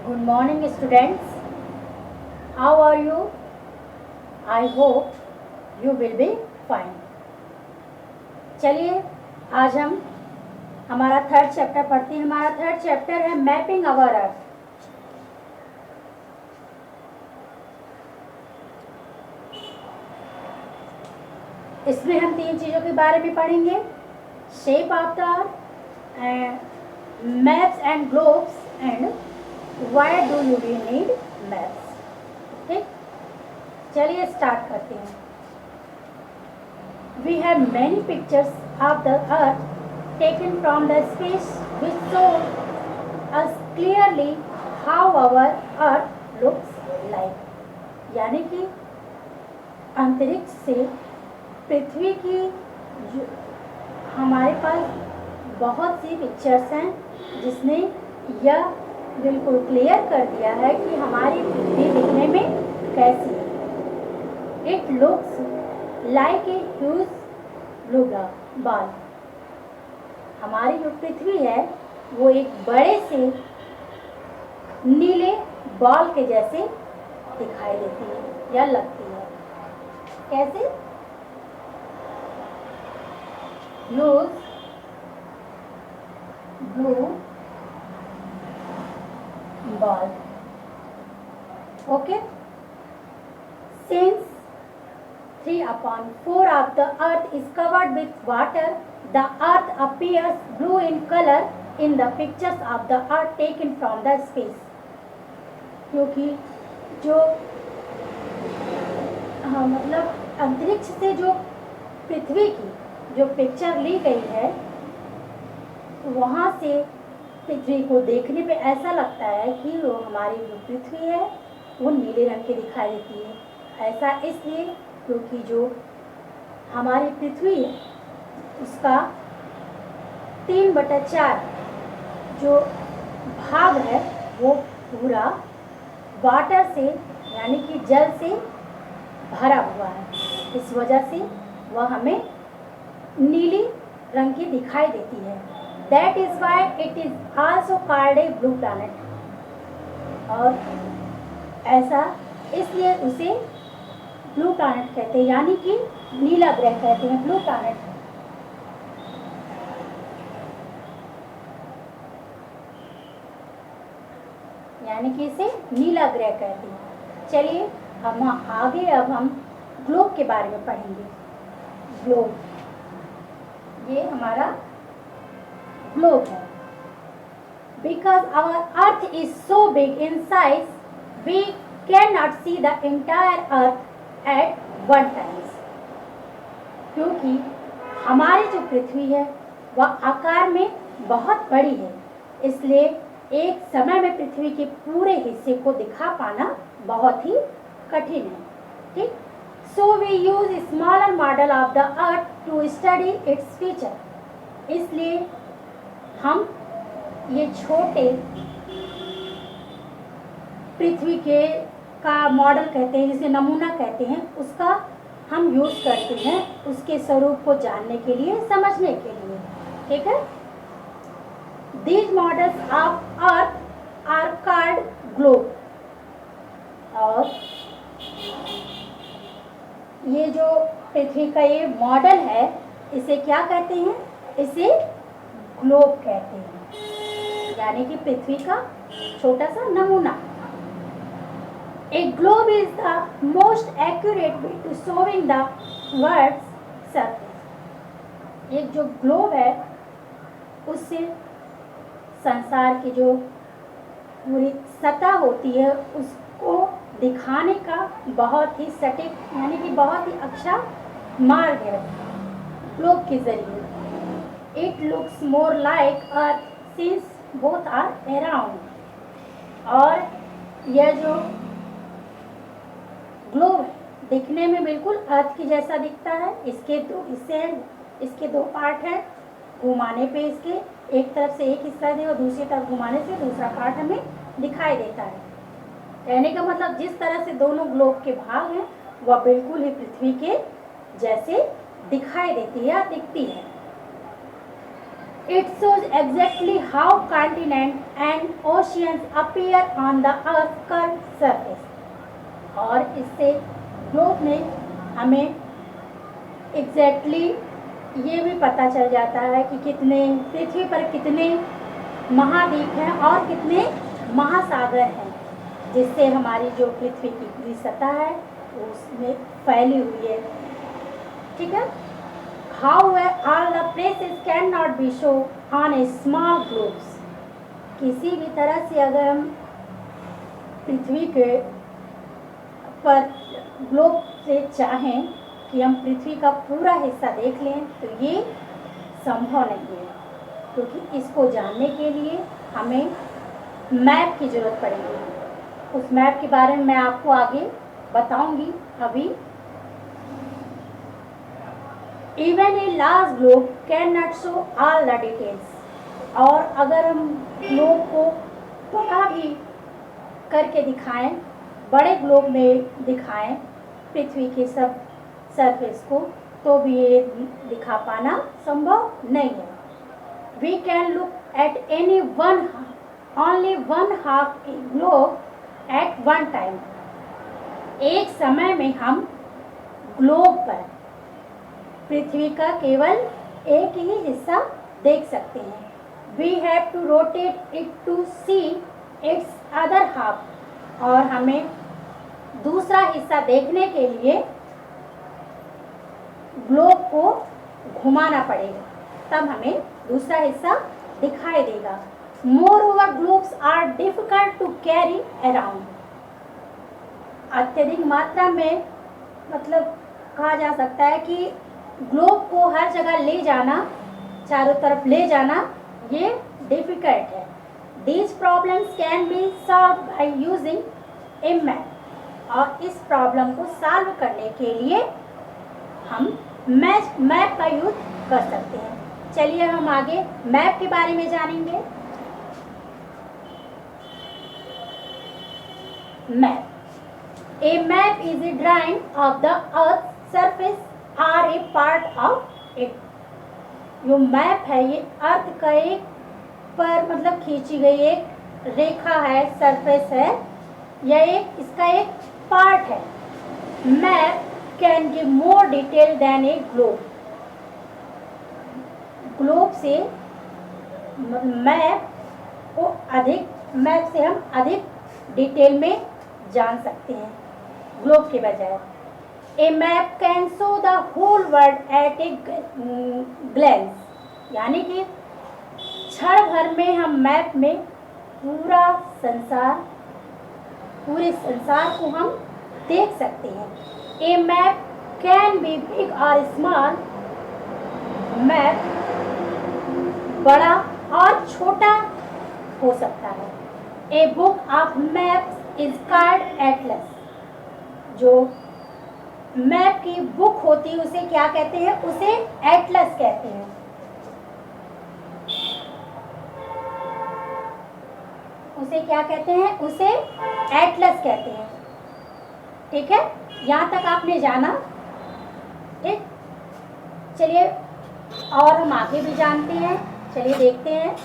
Good morning students. How are you? I hope you will be fine. चलिए आज हम हमारा थर्ड चैप्टर पढ़ते हैं। हमारा थर्ड चैप्टर है मैपिंग आवर अर्थ। इसमें हम तीन चीज़ों के बारे में पढ़ेंगे: shape of the earth, maps and globes and why do you we need maps. ठीक, चलिए स्टार्ट करते हैं। We have many pictures of the earth taken from the space which show us clearly how our earth looks like। यानी कि अंतरिक्ष से पृथ्वी की हमारे पास बहुत सी पिक्चर्स हैं जिसने यह बिल्कुल क्लियर कर दिया है कि हमारी पृथ्वी दिखने में कैसी है। It looks like a huge blue ball. हमारी जो पृथ्वी है वो एक बड़े से नीले बॉल के जैसे दिखाई देती है या लगती है। कैसे? Huge blue ball. Okay, since 3/4 of the earth is covered with water, the earth appears blue in color in the pictures of the earth taken from the space। क्योंकि जो मतलब अंतरिक्ष से जो पृथ्वी की जो पिक्चर ली गई है वहाँ से पृथ्वी को देखने पे ऐसा लगता है कि वो हमारी जो पृथ्वी है वो नीले रंग की दिखाई देती है। ऐसा इसलिए क्योंकि जो हमारी पृथ्वी है उसका 3/4 जो भाग है वो पूरा वाटर से यानी कि जल से भरा हुआ है। इस वजह से वह हमें नीली रंग की दिखाई देती है। That is why it is also called a blue planet। और ऐसा इसलिए उसे ब्लू प्लैनेट कहते हैं, यानी कि नीला ग्रह कहते हैं, ब्लू प्लैनेट। यानी कि इसे नीला ग्रह कहते हैं। चलिए अब हम ग्लोब के बारे में पढ़ेंगे। ग्लोब, ये हमारा ग्लोब है। Because our earth is so big in size, we cannot see the entire earth at one time। क्योंकि हमारी जो पृथ्वी है वह आकार में बहुत बड़ी है, इसलिए एक समय में पृथ्वी के पूरे हिस्से को दिखा पाना बहुत ही कठिन है। ठीक, so we use a smaller model of the earth to study its feature। इसलिए हम ये छोटे पृथ्वी के का मॉडल कहते हैं, जिसे नमूना कहते हैं, उसका हम यूज़ करते हैं उसके स्वरूप को जानने के लिए, समझने के लिए। ठीक है, these models of earth are called globe. और ये जो पृथ्वी का ये मॉडल है इसे क्या कहते हैं? इसे ग्लोब कहते हैं, यानी कि पृथ्वी का छोटा सा नमूना। A globe is the most accurate way to showing the Earth's surface। एक जो ग्लोब है उससे संसार की जो पूरी सतह होती है उसको दिखाने का बहुत ही सटीक यानी कि बहुत ही अच्छा मार्ग है ग्लोब के जरिए। It looks more like Earth since both are around। और यह जो ग्लोब दिखने में बिल्कुल अर्थ की जैसा दिखता है। इसके दो हिस्से हैं, इसके दो पार्ट हैं। घुमाने पे इसके एक तरफ से एक हिस्सा दे और दूसरी तरफ घुमाने से दूसरा पार्ट हमें दिखाई देता है। कहने का मतलब जिस तरह से दोनों ग्लोब के भाग हैं वह बिल्कुल ही पृथ्वी के जैसे दिखाई देती है या दिखती है। It shows exactly how continents and oceans appear on the Earth's curved surface. और इससे ग्लोब में हमें एग्जैक्टली ये भी पता चल जाता है कि कितने पृथ्वी पर कितने महाद्वीप हैं और कितने महासागर हैं, जिससे हमारी जो पृथ्वी की पूरी सतह है उसमें फैली हुई है। ठीक है। However, all the places cannot be shown on a small globes. किसी भी तरह से अगर हम पृथ्वी के पर ग्लोब से चाहें कि हम पृथ्वी का पूरा हिस्सा देख लें तो ये संभव नहीं है, क्योंकि इसको जानने के लिए हमें मैप की ज़रूरत पड़ेगी। उस मैप के बारे में मैं आपको आगे बताऊंगी। अभी Even a large globe cannot show all the details. और अगर हम ग्लोब को बड़ा भी करके दिखाएं, बड़े ग्लोब में दिखाएं पृथ्वी के सब सरफेस को, तो भी ये दिखा पाना संभव नहीं है। We can look at only one half a globe at one time. एक समय में हम ग्लोब पर पृथ्वी का केवल एक ही हिस्सा देख सकते हैं। We have to rotate it to see its other half. और हमें दूसरा हिस्सा देखने के लिए ग्लोब को घुमाना पड़ेगा, तब हमें दूसरा हिस्सा दिखाई देगा। Moreover, globes are difficult to carry around. अत्यधिक मात्रा में मतलब कहा जा सकता है कि ग्लोब को हर जगह ले जाना, चारों तरफ ले जाना, ये डिफ़िकल्ट है। These problems can be solved by using a map. और इस प्रॉब्लम को सॉल्व करने के लिए हम मैप का यूज कर सकते हैं। चलिए हम आगे मैप के बारे में जानेंगे। Map A map is a drawing of the Earth's surface or a part of it. जो मैप है ये अर्थ का एक पर मतलब खींची गई एक रेखा है, सरफेस है, या एक इसका एक पार्ट है। Map can give more detail than a globe. Globe से मैप से हम अधिक डिटेल में जान सकते हैं ग्लोब के बजाय। A map can show the whole world at a glance, यानी कि क्षण भर में हम मैप में पूरे संसार को हम देख सकते हैं। ए मैप कैन बी बिग और स्मॉल, मैप बड़ा और छोटा हो सकता है। A book of maps is called Atlas. जो मैप की बुक होती है उसे क्या कहते हैं? उसे एटलस कहते हैं। उसे क्या कहते हैं? उसे एटलस कहते हैं। ठीक है, यहाँ तक आपने जाना। ठीक, चलिए और हम आगे भी जानते हैं। चलिए देखते हैं।